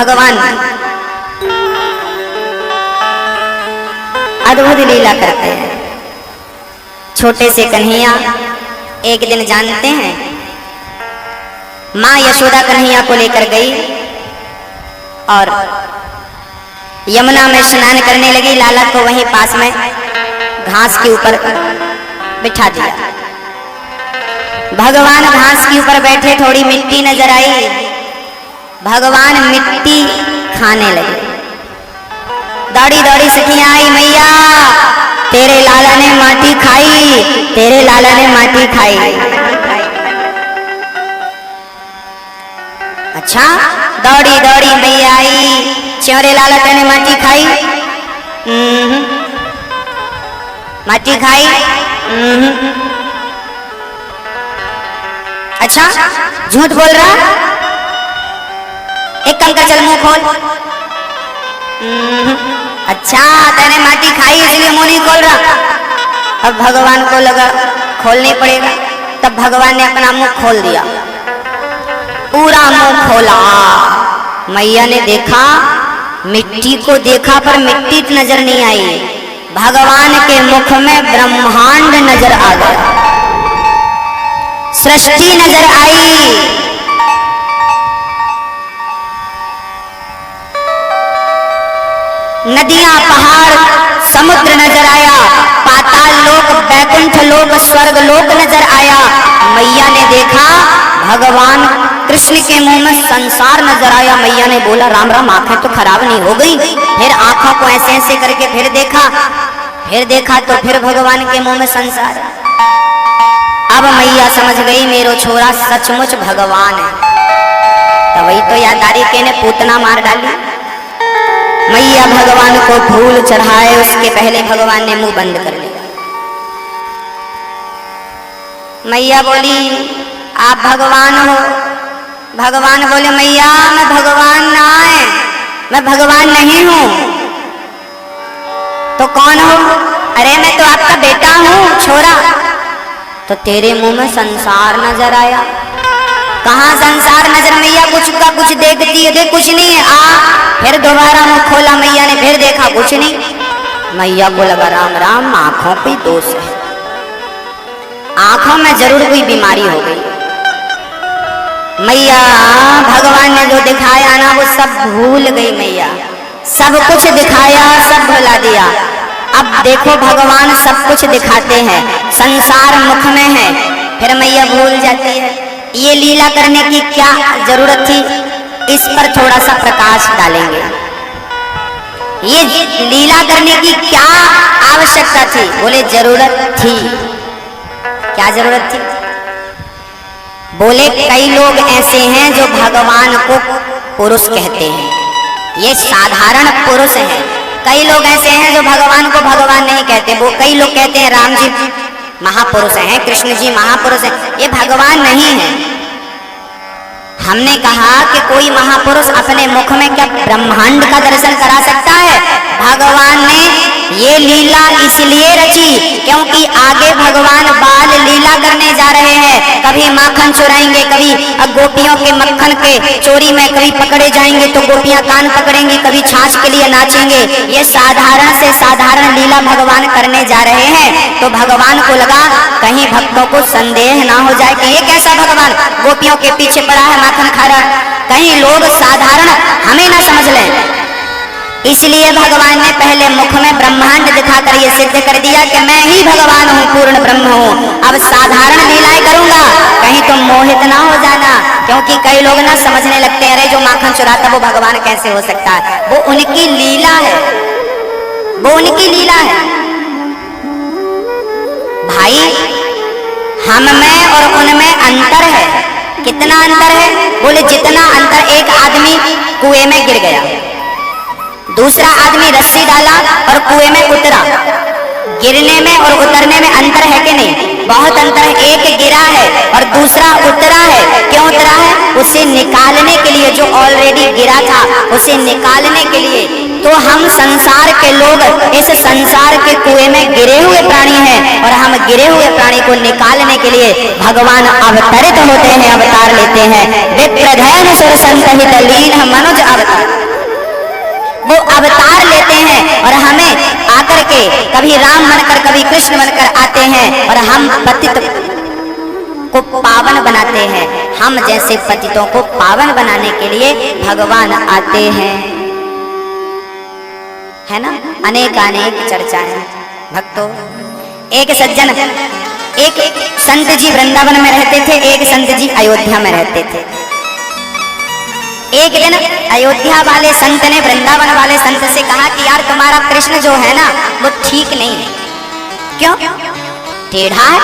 भगवान अद्भुत लीला करते हैं। छोटे से कन्हैया एक दिन जानते हैं, माँ यशोदा कन्हैया को लेकर गई और यमुना में स्नान करने लगी। लाला को वहीं पास में घास के ऊपर बिठा दिया। भगवान घास के ऊपर बैठे, थोड़ी मिट्टी नजर आई, भगवान मिट्टी खाने लगे। दौड़ी दौड़ी सखियां आई, मैया तेरे लाला ने माटी खाई, तेरे लाला ने माटी खाई। अच्छा, दौड़ी दौड़ी मैया आई, च्योरे लाला तेने माटी खाई? माटी खाई? अच्छा, झूठ बोल रहा? एक कल का चल मुंह खोल। अच्छा, तेने माटी खाई इसलिए मुंह नहीं खोल रहा। अब भगवान को लगा खोलने पड़ेगा, तब भगवान ने अपना मुंह खोल दिया, पूरा मुंह खोला। मैया ने देखा, मिट्टी को देखा पर मिट्टी नजर नहीं आई। भगवान के मुख में ब्रह्मांड नजर आ गया, सृष्टि नजर आई। नदियां, पहाड़, समुद्र नजर आया, पाताल लोक, बैकुंठ लोक, स्वर्ग लोक नजर आया। मैया ने देखा, भगवान कृष्ण के मुंह में संसार नजर आया। मैया ने बोला, राम राम, आंखें तो खराब नहीं हो गई? फिर आंखों को ऐसे ऐसे करके फिर देखा तो फिर भगवान के मुंह में संसार। अब मैया समझ गई, मेरो छोरा सचमुच भगवान है। तो वही तो यादारी के ने पूतना मार डाली। मैया भगवान को फूल चढ़ाए, उसके पहले भगवान ने मुंह बंद कर लिया। मैया बोली, आप भगवान हो? भगवान बोले, मैया मैं भगवान ना है, मैं भगवान नहीं हूं। तो कौन हो? अरे मैं तो आपका बेटा हूं, छोरा। तो तेरे मुंह में संसार नजर आया। कहां संसार नजर? मैया कुछ का कुछ देखती है, देख कुछ नहीं है। फिर दोबारा मुंह खोला मैया ने, फिर देखा कुछ नहीं। मैया को लगा, राम राम, आंखों पे दोष है, आंखों में जरूर कोई बीमारी हो गई। मैया भगवान ने जो दिखाया ना वो सब भूल गई। मैया सब कुछ दिखाया, सब भुला दिया। अब देखो भगवान सब कुछ दिखाते हैं, संसार मुख में है, फिर मैया भूल जाती है। ये लीला करने की क्या जरूरत थी? इस पर थोड़ा सा प्रकाश डालेंगे। ये लीला करने की क्या आवश्यकता थी? बोले जरूरत थी। क्या जरूरत थी? बोले कई लोग ऐसे हैं जो भगवान को पुरुष कहते हैं, ये साधारण पुरुष हैं। कई लोग ऐसे हैं जो भगवान को भगवान नहीं कहते। वो कई लोग कहते हैं राम जी महापुरुष हैं, कृष्ण जी महापुरुष हैं, ये भगवान नहीं है। हमने कहा कि कोई महापुरुष अपने मुख में क्या ब्रह्मांड का दर्शन करा सकता है? भगवान ने ये लीला इसलिए रची क्योंकि आगे भगवान बाल लीला करने जा रहे हैं। कभी माखन चुराएंगे, कभी गोपियों के मक्खन के चोरी में कभी पकड़े जाएंगे तो गोपियां कान पकड़ेंगी, कभी छाछ के लिए नाचेंगे। ये साधारण से साधारण लीला भगवान करने जा रहे हैं। तो भगवान को लगा कहीं भक्तों को संदेह ना हो जाए कि ये कैसा भगवान गोपियों के पीछे पड़ा है, माखन खा रहा, कहीं लोग साधारण हमें ना समझ लें। इसलिए भगवान ने पहले मुख में ब्रह्मांड दिखाकर ये सिद्ध कर दिया कि मैं ही भगवान हूँ, पूर्ण ब्रह्म हूँ। अब साधारण लीलाएं करूंगा, कहीं तुम मोहित ना हो जाना, क्योंकि कई लोग ना समझने लगते हैं, अरे जो माखन चुराता वो भगवान कैसे हो सकता है? वो उनकी लीला है, वो उनकी लीला है। भाई हम में और उनमें अंतर है। कितना अंतर है? बोले जितना अंतर, एक आदमी कुएं में गिर गया, दूसरा आदमी रस्सी डाला और कुएं में उतरा। गिरने में और उतरने में अंतर है कि नहीं? बहुत अंतर है। एक गिरा है और दूसरा उतरा है। क्यों उतरा है? उसे निकालने के लिए, जो ऑलरेडी गिरा था उसे निकालने के लिए। तो हम संसार के लोग इस संसार के कुएं में गिरे हुए प्राणी हैं और हम गिरे हुए प्राणी को निकालने के लिए भगवान अवतरित होते हैं, अवतार लेते हैं। विप्रधैन सुर संत हित लीन मनुज अवतार, वो अवतार लेते हैं और हमें आकर के कभी राम बनकर कभी कृष्ण बनकर आते हैं और हम पतित को पावन बनाते हैं। हम जैसे पतितों को पावन बनाने के लिए भगवान आते हैं, है ना। अनेक अनेक चर्चाएं भक्तों। एक सज्जन, एक संत जी वृंदावन में रहते थे, एक संत जी अयोध्या में रहते थे। एक दिन अयोध्या वाले संत ने वृंदावन वाले संत से कहा कि यार तुम्हारा कृष्ण जो है ना वो ठीक नहीं है। क्यों? टेढ़ा है,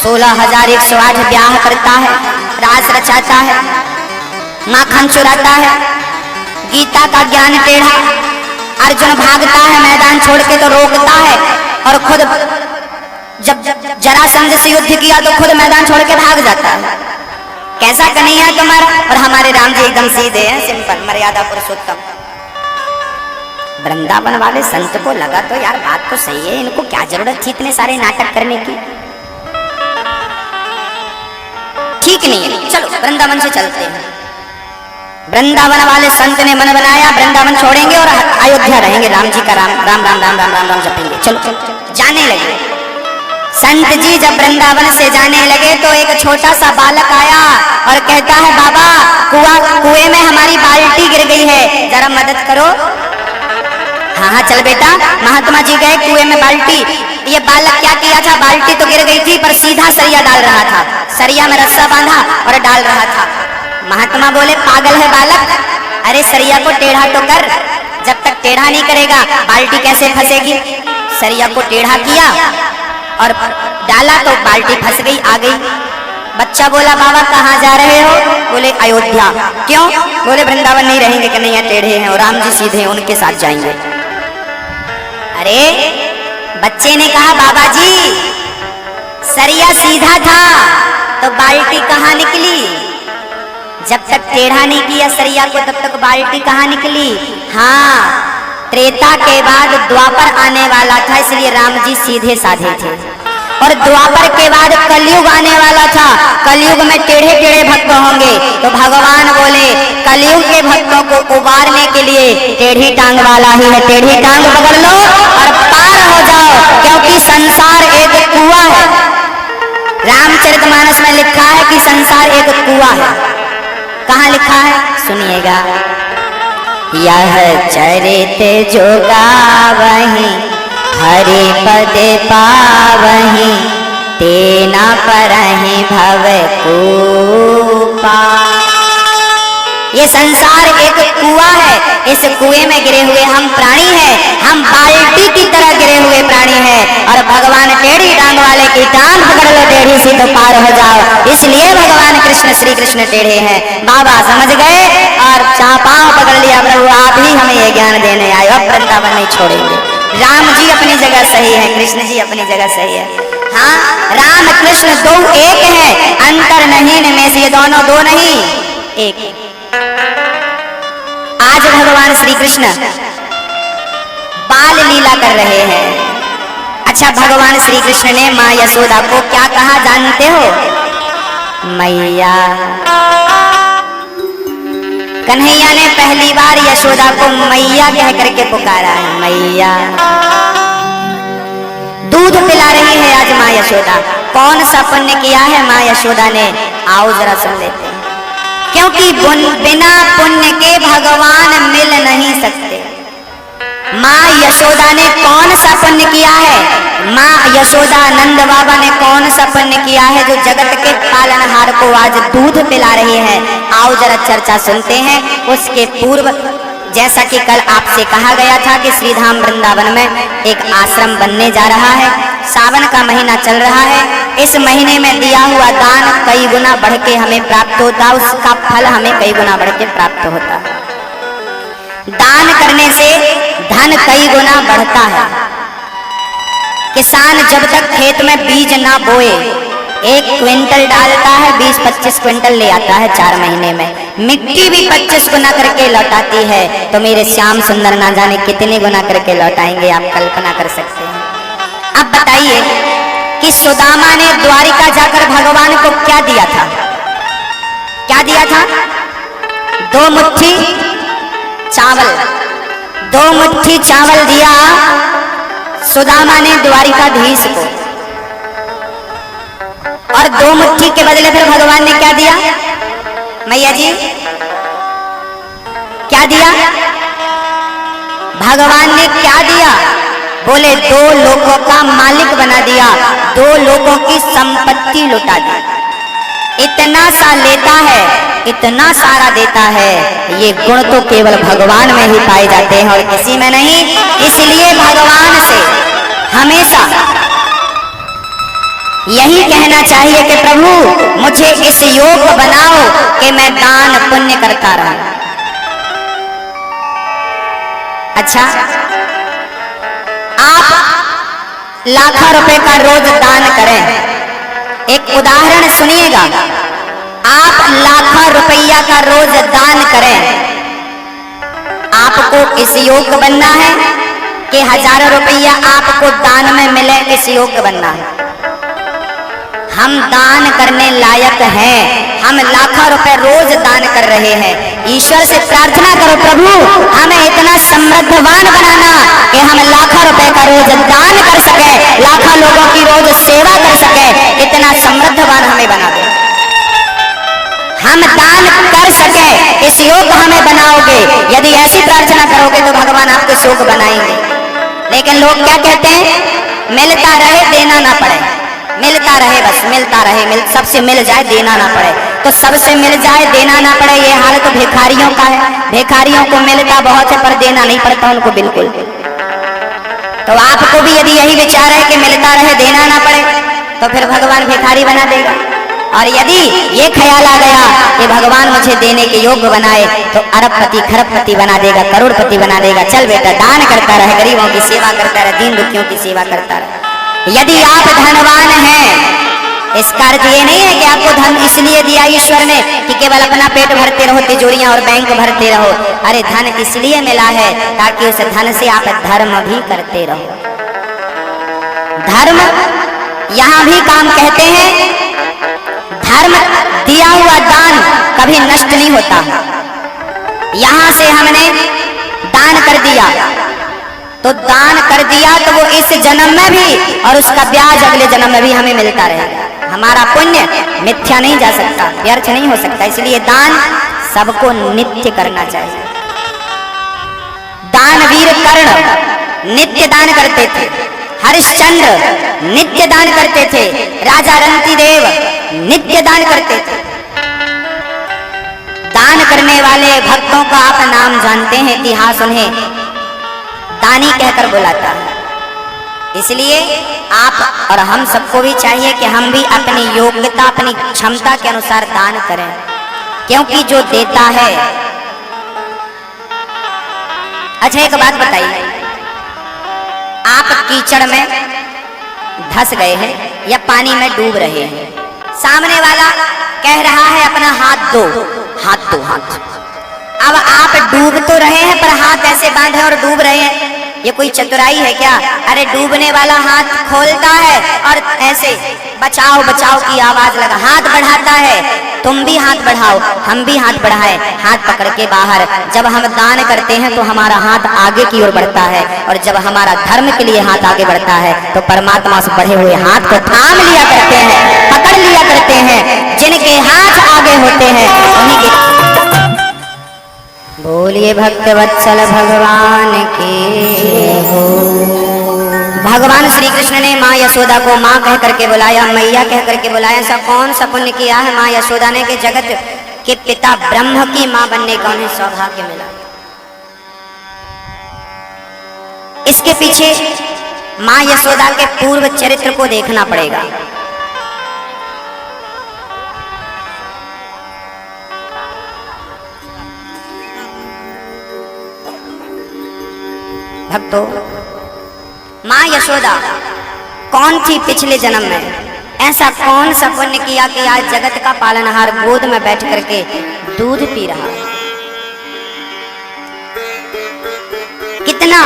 16,108 ब्याह करता है, रास रचाता है, माखन चुराता है, गीता का ज्ञान टेढ़ा। अर्जुन भागता है मैदान छोड़ के तो रोकता है और खुद जब जरासंध से युद्ध किया तो खुद मैदान छोड़ के भाग जाता है। कैसा कन्हैया तुम्हारा? और हमारे राम जी एकदम सीधे हैं, सिंपल, मर्यादा पुरुषोत्तम। वृंदावन वाले संत को लगा तो यार बात तो सही है, इनको क्या जरूरत थी इतने सारे नाटक करने की, ठीक नहीं है, चलो वृंदावन से चलते हैं। वृंदावन वाले संत ने मन बनाया वृंदावन छोड़ेंगे और अयोध्या रहेंगे, राम जी का राम राम राम राम राम राम राम जपेंगे। चलो जाने लगे। संत जी जब वृंदावन से जाने लगे तो एक छोटा सा बालक आया और कहता है बाबा कुएं में हमारी बाल्टी गिर गई है, जरा मदद करो। हाँ हाँ चल बेटा। महात्मा जी गए कुएं में बाल्टी। ये बालक क्या किया था, बाल्टी तो गिर गई थी पर सीधा सरिया डाल रहा था, सरिया में रस्सा बांधा और डाल रहा था। महात्मा बोले पागल है बालक, अरे सरिया को टेढ़ा तो कर, जब तक टेढ़ा नहीं करेगा बाल्टी कैसे फंसेगी। सरिया को टेढ़ा किया और डाला तो बाल्टी फंस गई, आ गई। बच्चा बोला बाबा कहाँ जा रहे हो? बोले अयोध्या। क्यों? बोले वृंदावन नहीं रहेंगे, कन्हैया टेढ़े हैं और राम जी सीधे हैं, उनके साथ जाएंगे। अरे बच्चे ने कहा बाबा जी सरिया सीधा था तो बाल्टी कहाँ निकली? जब तक टेढ़ा नहीं किया सरिया को तब तक बाल्टी कहाँ निकली? हाँ, त्रेता के बाद द्वापर आने वाला था, इसलिए राम जी सीधे साधे थे। और द्वापर के बाद कलयुग आने वाला था, कलयुग में टेढ़े टेढ़े भक्त होंगे। तो भगवान बोले कलयुग के भक्तों को उबारने के लिए टेढ़ी टांग वाला ही है, टेढ़ी टांग पकड़ लो और पार हो जाओ, क्योंकि संसार एक कुआं है। रामचरितमानस में लिखा है कि संसार एक कुआं है। कहाँ लिखा है? सुनिएगा। यह चरित जो गावहि हरि पद पावहि, तेना परहि भव कूपा। ये संसार एक कुआं है, इस कुएं में गिरे हुए हम प्राणी हैं, हम बाल्टी की तरह गिरे हुए प्राणी हैं। और भगवान टेढ़ी टांग वाले की टांग पकड़ लो टेढ़ी से तो पार हो जाओ, इसलिए भगवान कृष्ण श्री कृष्ण टेढ़े हैं। बाबा समझ गए और पांव पकड़ लिया, प्रभु आप ही हमें ये ज्ञान देने आए, अब वृंदावन नहीं छोड़ेंगे। राम जी अपनी जगह सही है, कृष्ण जी अपनी जगह सही है। हाँ, राम कृष्ण दो एक है, अंतर नहीं इनमें से, दोनों दो नहीं एक। आज भगवान श्री कृष्ण बाल लीला कर रहे हैं। अच्छा, भगवान श्री कृष्ण ने माँ यशोदा को क्या कहा जानते हो? मैया। कन्हैया ने पहली बार यशोदा को मैया कह करके पुकारा है, मैया। दूध पिला रही है आज माँ यशोदा। कौन सा पुण्य किया है माँ यशोदा ने? आओ जरा सुन लेते हैं। क्योंकि बिना पुण्य के भगवान मिल नहीं सकते। माँ यशोदा ने कौन सा पुण्य किया है? माँ यशोदा नंद बाबा ने कौन सा पुण्य किया है जो जगत के पालनहार को आज दूध पिला रही है? आओ जरा चर्चा सुनते हैं। उसके पूर्व जैसा कि कल आपसे कहा गया था कि श्रीधाम वृंदावन में एक आश्रम बनने जा रहा है। सावन का महीना चल रहा है, इस महीने में दिया हुआ दान कई गुना बढ़ के हमें प्राप्त होता, उसका फल हमें कई गुना बढ़ के प्राप्त होता। दान करने से धन कई गुना बढ़ता है। किसान जब तक खेत में बीज ना बोए 1 क्विंटल डालता है 20-25 क्विंटल ले आता है 4 महीने में। मिट्टी भी 25 गुना करके लौटाती है, तो मेरे श्याम सुंदर ना जाने कितने गुना करके लौटाएंगे, आप कल्पना कर सकते हैं। अब बताइए कि सुदामा ने द्वारिका जाकर भगवान को क्या दिया था? क्या दिया था? 2 मुट्ठी चावल, 2 मुट्ठी चावल दिया सुदामा ने द्वारिकाधीश को, और 2 मुट्ठी के बदले फिर भगवान ने क्या दिया? मैया जी क्या दिया? भगवान ने क्या दिया? बोले 2 लोगों का मालिक बना दिया, 2 लोगों की संपत्ति लुटा दी। इतना सा लेता है, इतना सारा देता है, ये गुण तो केवल भगवान में ही पाए जाते हैं और किसी में नहीं। इसलिए भगवान से हमेशा यही कहना चाहिए कि प्रभु मुझे इस योग बनाओ कि मैं दान पुण्य करता रहूं। अच्छा, आप लाखों रुपए का रोज दान करें। एक उदाहरण सुनिएगा, आप लाखों रुपया का रोज दान करें, आपको इस योग्य बनना है कि हजारों रुपया आपको दान में मिले, इस योग्य बनना है। हम दान करने लायक हैं, हम लाखों रुपए रोज दान कर रहे हैं। ईश्वर से प्रार्थना करो, प्रभु हमें इतना समृद्धवान बनाना कि हम लाखों रुपए का रोज दान कर सके, लाखों लोगों की रोज सेवा कर सके, इतना समृद्धवान हमें बना दे। हम दान कर सके, इस योग हमें बनाओगे। यदि ऐसी प्रार्थना करोगे तो भगवान आपको इस योग बनाएंगे। लेकिन लोग क्या कहते हैं? मिलता रहे, देना ना पड़े, मिलता रहे, बस मिलता रहे, सबसे मिल जाए, देना ना पड़े। तो सबसे मिल जाए, देना ना पड़े, ये हाल तो भिखारियों का है। भिखारियों को मिलता बहुत है पर देना नहीं पड़ता उनको बिल्कुल। तो आपको भी यदि यही विचार है कि मिलता रहे, देना ना पड़े, तो फिर भगवान भिखारी बना देगा। और यदि ये ख्याल आ गया कि भगवान मुझे देने के योग्य बनाए, तो अरबपति खरबपति बना देगा, करोड़पति बना देगा। चल बेटा दान करता रहे, गरीबों की सेवा करता रहे, दीन दुखियों की सेवा करता रहे। यदि आप धनवान हैं, इसका अर्थ ये नहीं है कि आपको धन इसलिए दिया ईश्वर ने कि केवल अपना पेट भरते रहो, तिजोरियां और बैंक भरते रहो। अरे धन इसलिए मिला है ताकि उस धन से आप धर्म भी करते रहो। धर्म यहां भी काम कहते हैं, धर्म दिया हुआ दान कभी नष्ट नहीं होता। यहां से हमने दान कर दिया, तो दान कर दिया तो वो इस जन्म में भी और उसका ब्याज अगले जन्म में भी हमें मिलता रहेगा। हमारा पुण्य मिथ्या नहीं जा सकता, व्यर्थ नहीं हो सकता। इसलिए दान सबको नित्य करना चाहिए। दानवीर कर्ण नित्य दान करते थे, हरिश्चंद्र नित्य दान करते थे, राजा रंतिदेव नित्य दान करते थे। दान करने वाले भक्तों का आप नाम जानते हैं, इतिहास उन्हें दानी कहकर बुलाता है। इसलिए आप और हम सबको भी चाहिए कि हम भी अपनी योग्यता, अपनी क्षमता के अनुसार दान करें, क्योंकि जो देता है। अच्छा एक बात बताइए, आप कीचड़ में धंस गए हैं या पानी में डूब रहे हैं, सामने वाला कह रहा है अपना हाथ दो, हाथ दो, हाथ। अब आप डूब तो रहे हैं पर हाथ ऐसे बांधे और डूब रहे हैं, ये कोई चतुराई है क्या? अरे डूबने वाला हाथ खोलता है और ऐसे बचाओ बचाओ की आवाज लगा, हाथ बढ़ाता है। तुम भी हाथ बढ़ाओ, हम भी हाथ बढ़ाएं, हाथ पकड़ के बाहर। जब हम दान करते हैं तो हमारा हाथ आगे की ओर बढ़ता है, और जब हमारा धर्म के लिए हाथ आगे बढ़ता है तो परमात्मा से बढ़े हुए हाथ को थाम लिया करते हैं, पकड़ लिया करते हैं। जिनके हाथ आगे होते हैं उन्हीं के। बोलिए भक्त वत्सल भगवान के हो। भगवान श्री कृष्ण ने माँ यशोदा को माँ कह करके बुलाया, मैया कह करके बुलाया। सब कौन सा पुण्य किया है माँ यशोदा ने कि जगत के पिता ब्रह्म की माँ बनने का उन्हें सौभाग्य मिला। इसके पीछे माँ यशोदा के पूर्व चरित्र को देखना पड़ेगा। भक्तों, माँ यशोदा कौन थी पिछले जन्म में? ऐसा कौन सा पुण्य किया कि आज जगत का पालनहार गोद में बैठ करके दूध पी रहा है। कितना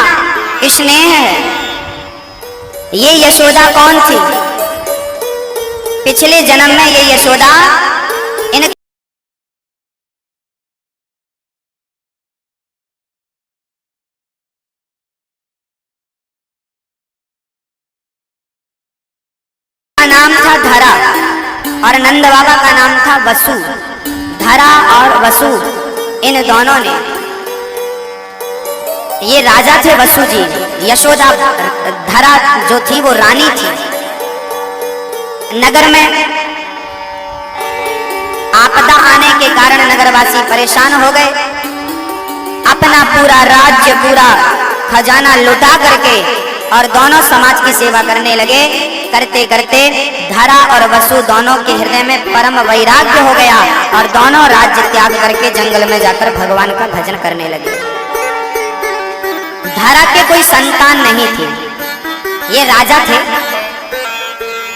स्नेह है। ये यशोदा कौन थी? पिछले जन्म में ये यशोदा इन नाम था धरा और नंद बाबा का नाम था वसु। धरा और वसु इन दोनों ने, ये राजा थे वसु जी, यशोदा धरा जो थी वो रानी थी। नगर में आपदा आने के कारण नगरवासी परेशान हो गए। अपना पूरा राज्य, पूरा खजाना लुटा करके और दोनों समाज की सेवा करने लगे। करते करते धरा और वसु दोनों के हृदय में परम वैराग्य हो गया और दोनों राज्य त्याग करके जंगल में जाकर भगवान का भजन करने लगे। धरा के कोई संतान नहीं थी, ये राजा थे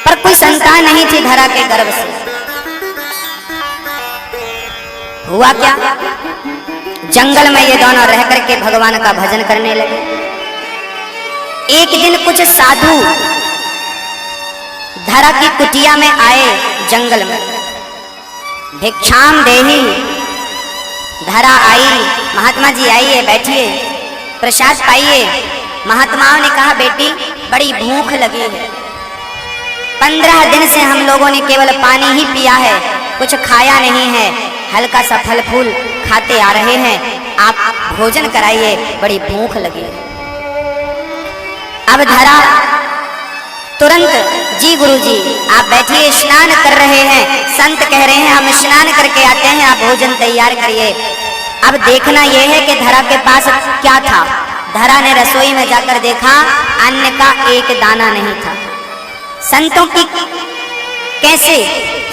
पर कोई संतान नहीं थी धरा के गर्भ से। हुआ क्या, जंगल में ये दोनों रह करके भगवान का भजन करने लगे। एक दिन कुछ साधु धरा की कुटिया में आए जंगल में। भिक्षाम देहि, धरा आई, महात्मा जी आइए बैठिए, प्रसाद पाइए। महात्माओं ने कहा बेटी बड़ी भूख लगी है, 15 दिन से हम लोगों ने केवल पानी ही पिया है, कुछ खाया नहीं है, हल्का सा फल फूल खाते आ रहे हैं, आप भोजन कराइए, बड़ी भूख लगी है। अब धरा तुरंत, जी गुरुजी आप बैठिए, स्नान कर रहे हैं, संत कह रहे हैं हम स्नान करके आते हैं, आप भोजन तैयार करिए। अब देखना यह है कि धरा के पास क्या था। धरा ने रसोई में जाकर देखा, अन्न का एक दाना नहीं था। संतों की कैसे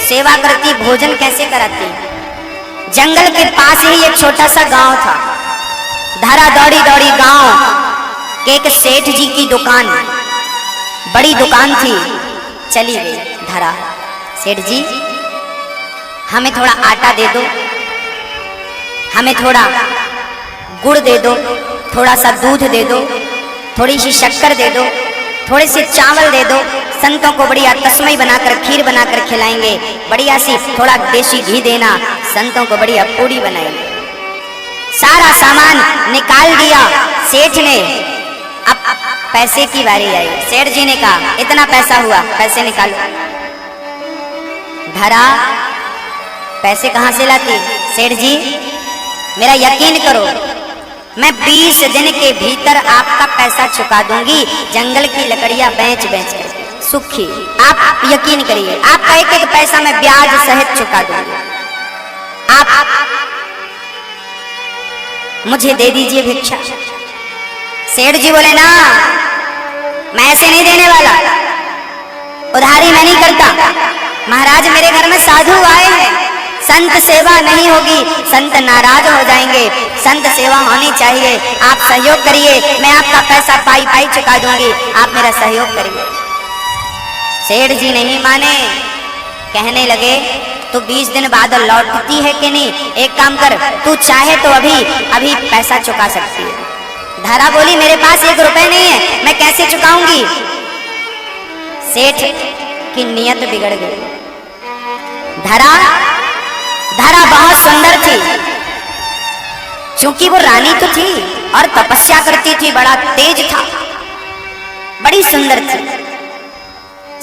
सेवा करती, भोजन कैसे कराती। जंगल के पास ही एक छोटा सा गांव था। धरा दौड़ी दौड़ी गांव के एक सेठ जी की दुकान, बड़ी दुकान थी, चली गई धरा। सेठ जी हमें थोड़ा आटा दे दो, हमें थोड़ा गुड़ दे दो, थोड़ा सा दूध दे दो, थोड़ी सी शक्कर दे दो, थोड़े से चावल दे दो, संतों को बढ़िया तस्मई बनाकर खीर बनाकर खिलाएंगे, बढ़िया सी थोड़ा देसी घी देना, संतों को बढ़िया पूड़ी बनाएंगे। सारा सामान निकाल दिया सेठ ने। अब पैसे की बारी आई। सेठ जी ने कहा इतना पैसा हुआ, पैसे निकालो। धरा पैसे कहां से लाती? सेठ जी मेरा यकीन करो, मैं 20 दिन के भीतर आपका पैसा चुका दूंगी, जंगल की लकड़ियां बेच बेच कर सुखी। आप यकीन करिए, आपका एक एक पैसा मैं ब्याज सहित चुका दूंगी। आप मुझे दे दीजिए भिक्षा। सेठ जी बोले ना, मैं ऐसे नहीं देने वाला, उधारी मैं नहीं करता। महाराज मेरे घर में साधु आए हैं, संत सेवा नहीं होगी, संत नाराज हो जाएंगे, संत सेवा होनी चाहिए, आप सहयोग करिए, मैं आपका पैसा पाई पाई चुका दूंगी, आप मेरा सहयोग करिए। सेठ जी नहीं माने, कहने लगे तो 20 दिन बाद लौटती है कि नहीं, एक काम कर, तू चाहे तो अभी अभी पैसा चुका सकती है। धरा बोली मेरे पास 1 रुपए नहीं है, मैं कैसे चुकाऊंगी। सेठ की नियत बिगड़ गई। धरा बहुत सुंदर थी, क्योंकि वो रानी तो थी और तपस्या करती थी, बड़ा तेज था, बड़ी सुंदर थी।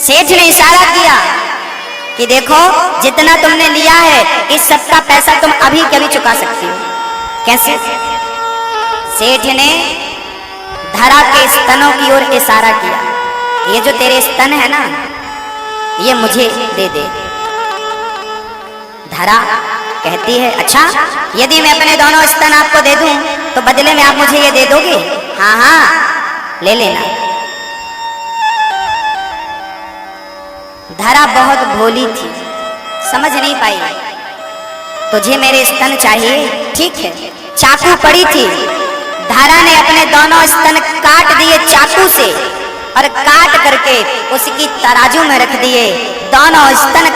सेठ ने इशारा किया कि देखो जितना तुमने लिया है इस सब का पैसा तुम अभी कभी चुका सकती हो। कैसे? सेठ ने धरा के स्तनों की ओर इशारा किया, ये जो तेरे स्तन है ना, ये मुझे दे दे। धरा कहती है अच्छा, यदि मैं अपने दोनों स्तन आपको दे दूं तो बदले में आप मुझे ये दे दोगे? हाँ हाँ ले लेना। धरा बहुत भोली थी, समझ नहीं पाई, तुझे मेरे स्तन चाहिए, ठीक है। चाकू पड़ी थी, धरा ने अपने दोनों स्तन काट दिए चाकू से और काट करके उसकी तराजू में रख दिए। दोनों स्तन